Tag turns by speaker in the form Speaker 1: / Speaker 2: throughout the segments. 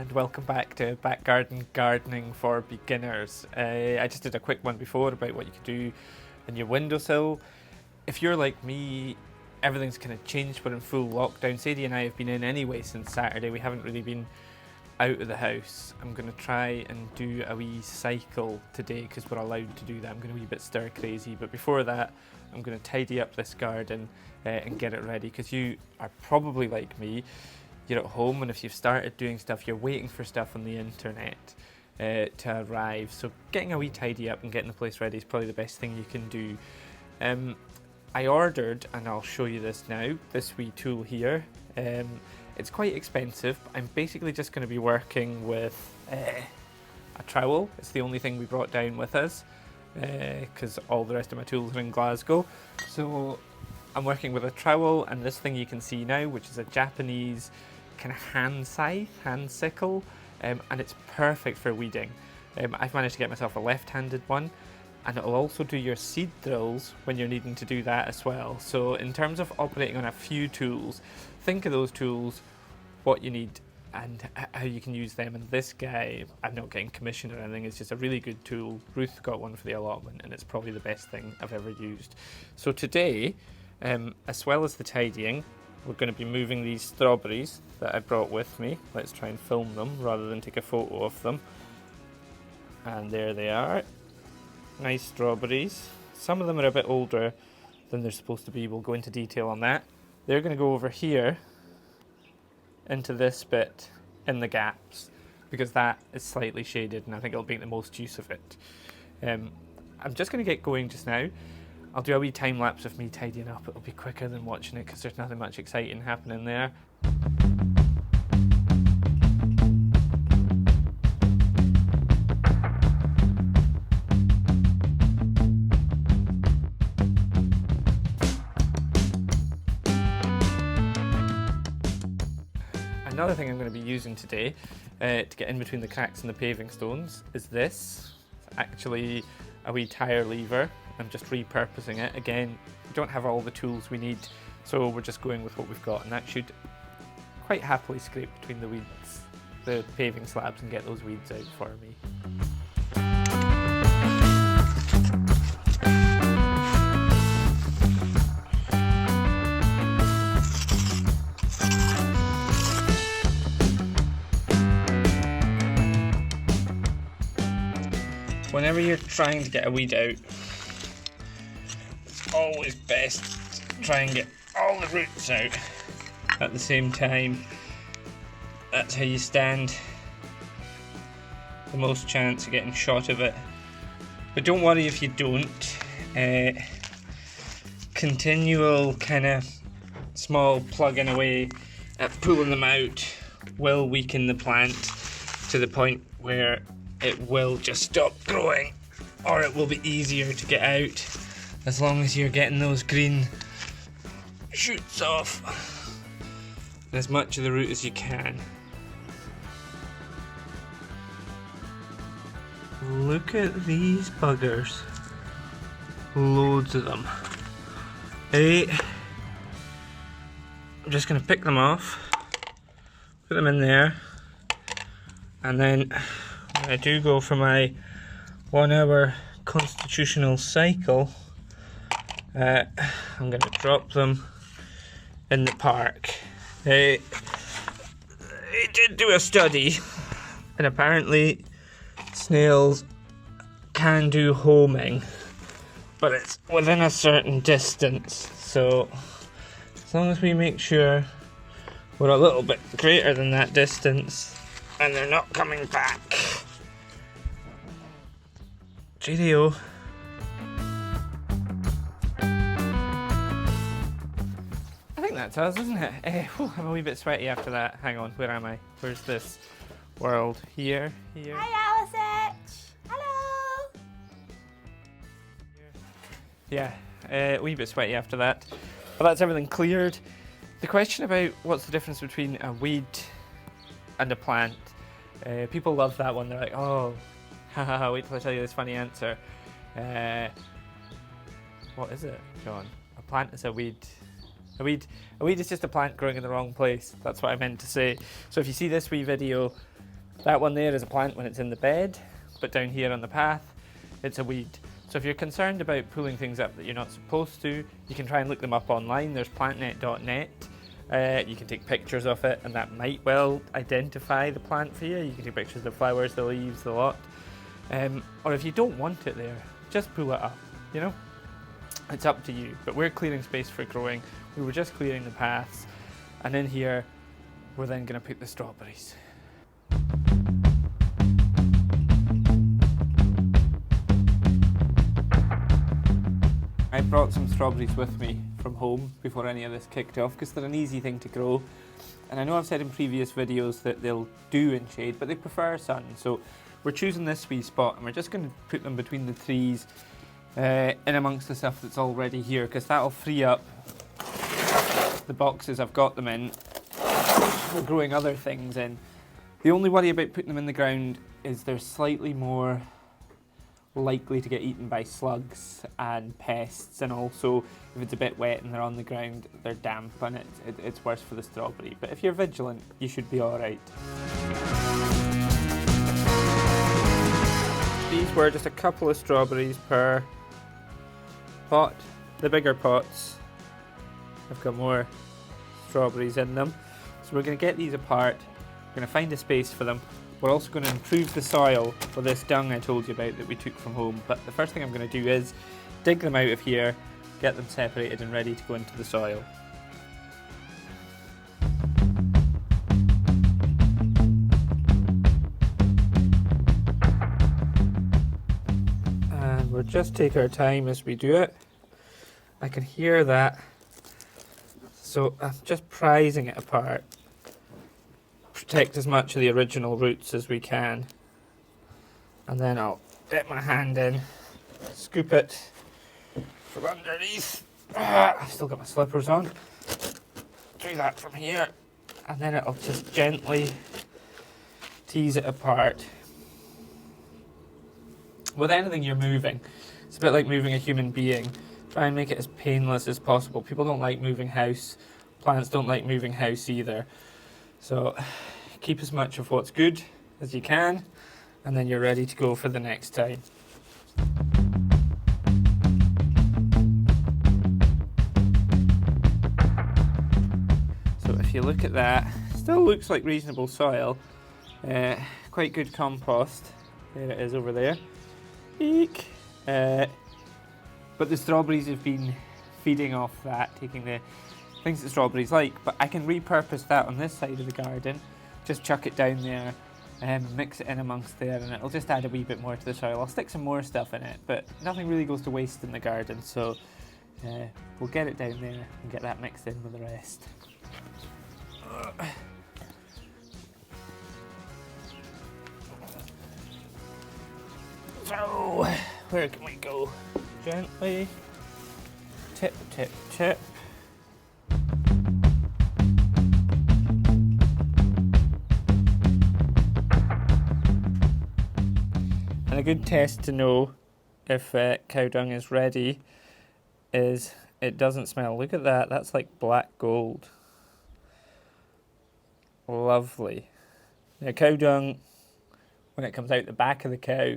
Speaker 1: and welcome back to Back Garden Gardening for Beginners. I just did a quick one before about what you can do in your windowsill. If you're like me, everything's kind of changed. We're in full lockdown. Sadie and I have been in anyway since Saturday. We haven't really been out of the house. I'm going to try and do a wee cycle today because we're allowed to do that. I'm going to be a bit stir crazy, but before that I'm going to tidy up this garden and get it ready, because you are probably like me. You're at home, and if you've started doing stuff, you're waiting for stuff on the internet to arrive. So getting a wee tidy up and getting the place ready is probably the best thing you can do. I ordered, and I'll show you this now, this wee tool here. It's quite expensive, but I'm basically just going to be working with a trowel. It's the only thing we brought down with us, because all the rest of my tools are in Glasgow. So I'm working with a trowel and this thing you can see now, which is a Japanese kind of hand scythe, hand sickle, and it's perfect for weeding. I've managed to get myself a left-handed one, and it'll also do your seed drills when you're needing to do that as well. So in terms of operating on a few tools, think of those tools, what you need and how you can use them. And this guy, I'm not getting commissioned or anything, it's just a really good tool. Ruth got one for the allotment and it's probably the best thing I've ever used. So today, as well as the tidying, we're going to be moving these strawberries that I brought with me. Let's try and film them rather than take a photo of them. And there they are. Nice strawberries. Some of them are a bit older than they're supposed to be. We'll go into detail on that. They're going to go over here into this bit in the gaps, because that is slightly shaded and I think it'll make the most use of it. I'm just going to get going just now. I'll do a wee time lapse of me tidying up. It'll be quicker than watching it because there's nothing much exciting happening there. Another thing I'm going to be using today to get in between the cracks in the paving stones is this. It's actually a wee tyre lever. I'm just repurposing it. Again, we don't have all the tools we need, so we're just going with what we've got, and that should quite happily scrape between the weeds, the paving slabs, and get those weeds out for me. Whenever you're trying to get a weed out, it's always best to try and get all the roots out at the same time. That's how you stand the most chance of getting shot of it. But don't worry if you don't. Continual kind of small plugging away at pulling them out will weaken the plant to the point where it will just stop growing, or it will be easier to get out as long as you're getting those green shoots off as much of the root as you can. Look at these buggers. Loads of them. Hey, I'm just going to pick them off, put them in there, and then I do go for my 1 hour constitutional cycle. I'm going to drop them in the park. They did do a study, and apparently snails can do homing, but it's within a certain distance. So as long as we make sure we're a little bit greater than that distance and they're not coming back. Cheerio. I think that's us, isn't it? I'm a wee bit sweaty after that. Hang on, where am I? Where's this world? Here.
Speaker 2: Hi, Alisich. Hello.
Speaker 1: Yeah, a wee bit sweaty after that. But that's everything cleared. The question about what's the difference between a weed and a plant. People love that one. They're like, oh, haha, wait till I tell you this funny answer. What is it, John? A plant is a weed. A weed is just a plant growing in the wrong place. That's what I meant to say. So if you see this wee video That one there is a plant when it's in the bed, but down here on the path, it's a weed. So if you're concerned about pulling things up that you're not supposed to, you can try and look them up online. There's plantnet.net. You can take pictures of it, and that might well identify the plant for you. You can take pictures of the flowers, the leaves, the lot. Or if you don't want it there, just pull it up, you know? It's up to you, but we're clearing space for growing. We were just clearing the paths, and in here, we're then going to put the strawberries. I brought some strawberries with me from home before any of this kicked off because they're an easy thing to grow. And I know I've said in previous videos that they'll do in shade, but they prefer sun. So we're choosing this wee spot and we're just going to put them between the trees in amongst the stuff that's already here, because that'll free up the boxes I've got them in for growing other things in. The only worry about putting them in the ground is they're slightly more likely to get eaten by slugs and pests, and also if it's a bit wet and they're on the ground, they're damp and it's worse for the strawberry. But if you're vigilant, you should be alright. These were just a couple of strawberries per pot. The bigger pots have got more strawberries in them. So we're going to get these apart, we're going to find a space for them. We're also going to improve the soil for this dung I told you about that we took from home. But the first thing I'm going to do is dig them out of here, get them separated and ready to go into the soil. And we'll just take our time as we do it. I can hear that. So I'm just prizing it apart. Protect as much of the original roots as we can, and then I'll dip my hand in, scoop it from underneath. I've still got my slippers on. Do that from here, and then it'll just gently tease it apart. With anything you're moving, it's a bit like moving a human being. Try and make it as painless as possible. People don't like moving house. Plants don't like moving house either. So keep as much of what's good as you can, and then you're ready to go for the next time. So if you look at that, still looks like reasonable soil, quite good compost. There it is over there. Eek. But the strawberries have been feeding off that, taking the things that strawberries like, but I can repurpose that on this side of the garden. Just chuck it down there and mix it in amongst there, and it'll just add a wee bit more to the soil. I'll stick some more stuff in it, but nothing really goes to waste in the garden, so we'll get it down there and get that mixed in with the rest. So, where can we go? Gently, tip, tip, tip. And a good test to know if cow dung is ready is it doesn't smell. Look at that, that's like black gold. Lovely. Now cow dung, when it comes out the back of the cow,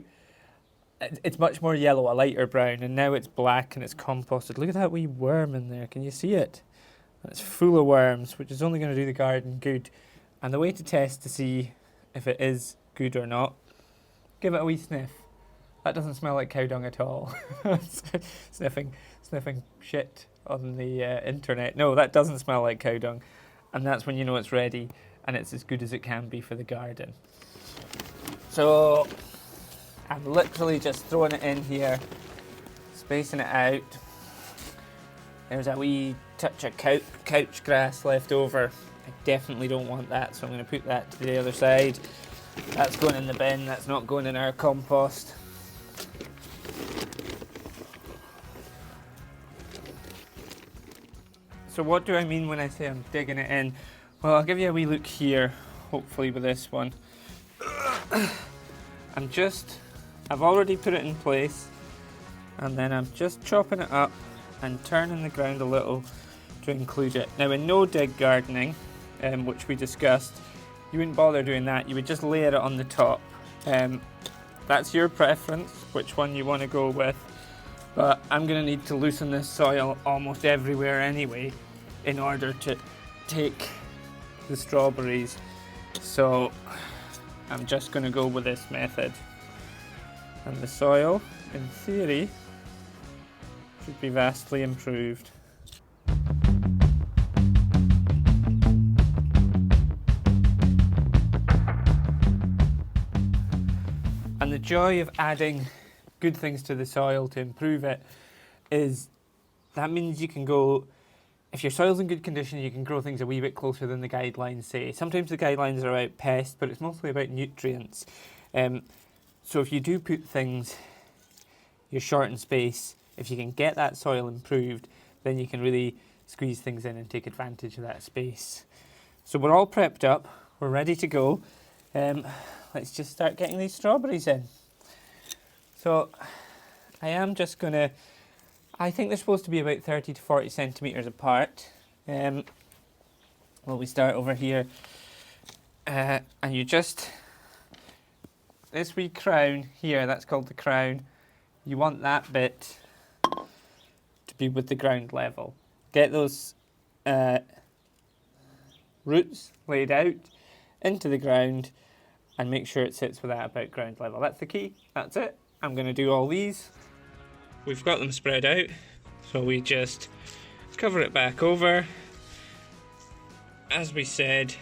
Speaker 1: it's much more yellow, a lighter brown, and now it's black and it's composted. Look at that wee worm in there, can you see it? And it's full of worms, which is only going to do the garden good. And the way to test to see if it is good or not, give it a wee sniff. That doesn't smell like cow dung at all. sniffing shit on the internet. No, that doesn't smell like cow dung. And that's when you know it's ready and it's as good as it can be for the garden. So I'm literally just throwing it in here, spacing it out. There's a wee touch of couch grass left over. I definitely don't want that, so I'm going to put that to the other side. That's going in the bin, that's not going in our compost. So what do I mean when I say I'm digging it in? Well, I'll give you a wee look here, hopefully with this one. I've already put it in place, and then I'm just chopping it up and turning the ground a little to include it. Now in no dig gardening, which we discussed, you wouldn't bother doing that. You would just layer it on the top. That's your preference, which one you want to go with. But I'm going to need to loosen this soil almost everywhere anyway in order to take the strawberries. So I'm just going to go with this method. And the soil, in theory, should be vastly improved. And the joy of adding good things to the soil to improve it is that means you can go, if your soil's in good condition, you can grow things a wee bit closer than the guidelines say. Sometimes the guidelines are about pest, but it's mostly about nutrients. So if you do put things, you're short in space, if you can get that soil improved, then you can really squeeze things in and take advantage of that space. So we're all prepped up, we're ready to go. Let's just start getting these strawberries in. So I am just going to, I think they're supposed to be about 30 to 40 centimetres apart. Well, we start over here and you just, this wee crown here, that's called the crown, you want that bit to be with the ground level. Get those roots laid out into the ground and make sure it sits with that about ground level. That's the key, that's it. I'm going to do all these. We've got them spread out, so we just cover it back over. As we said,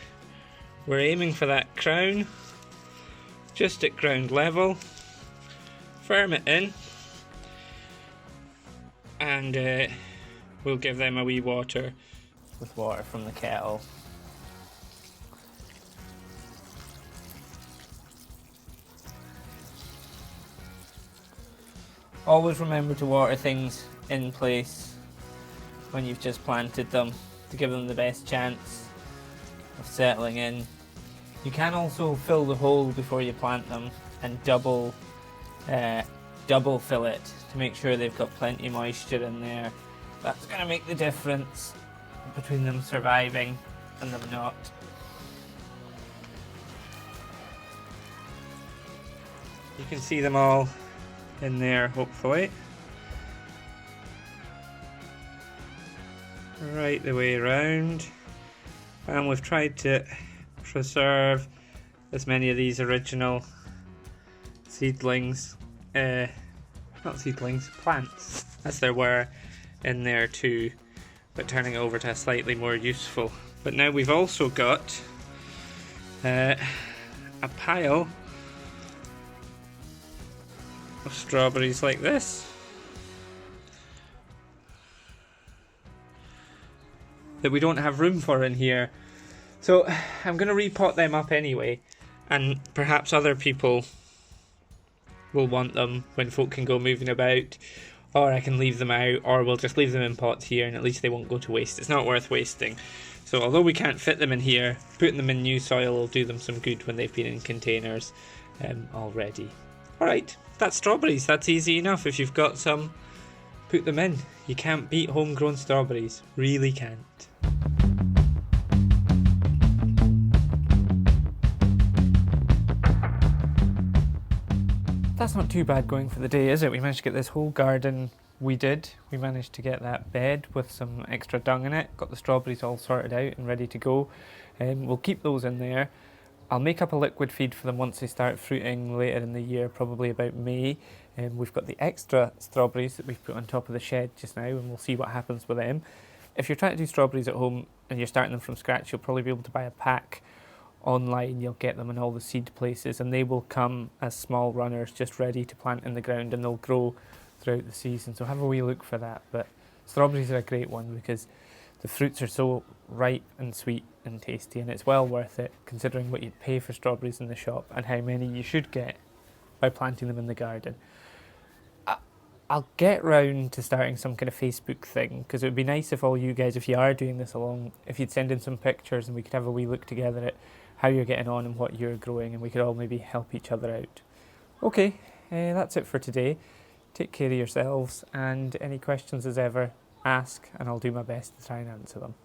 Speaker 1: we're aiming for that crown, just at ground level. Firm it in, and we'll give them a wee water with water from the kettle. Always remember to water things in place when you've just planted them to give them the best chance of settling in. You can also fill the hole before you plant them and double fill it to make sure they've got plenty of moisture in there. That's going to make the difference between them surviving and them not. You can see them all in there, hopefully. Right the way around. And we've tried to preserve as many of these original seedlings, not seedlings, plants, as there were in there too, but turning it over to a slightly more useful. But now we've also got a pile of strawberries like this that we don't have room for in here. So I'm going to repot them up anyway, and perhaps other people will want them when folk can go moving about, or I can leave them out, or we'll just leave them in pots here and at least they won't go to waste. It's not worth wasting. So although we can't fit them in here, putting them in new soil will do them some good when they've been in containers already. Alright, that's strawberries. That's easy enough. If you've got some, put them in. You can't beat homegrown strawberries. Really can't. That's not too bad going for the day, is it? We managed to get this whole garden weeded. We managed to get that bed with some extra dung in it. Got the strawberries all sorted out and ready to go. We'll keep those in there. I'll make up a liquid feed for them once they start fruiting later in the year, probably about May. We've got the extra strawberries that we've put on top of the shed just now, and we'll see what happens with them. If you're trying to do strawberries at home and you're starting them from scratch, you'll probably be able to buy a pack online. You'll get them in all the seed places, and they will come as small runners just ready to plant in the ground, and they'll grow throughout the season. So have a wee look for that. But strawberries are a great one because the fruits are so ripe and sweet and tasty, and it's well worth it considering what you'd pay for strawberries in the shop and how many you should get by planting them in the garden. I'll get round to starting some kind of Facebook thing, because it would be nice if all you guys, if you are doing this along, if you'd send in some pictures and we could have a wee look together at how you're getting on and what you're growing, and we could all maybe help each other out. Okay, that's it for today. Take care of yourselves, and any questions as ever, ask, and I'll do my best to try and answer them.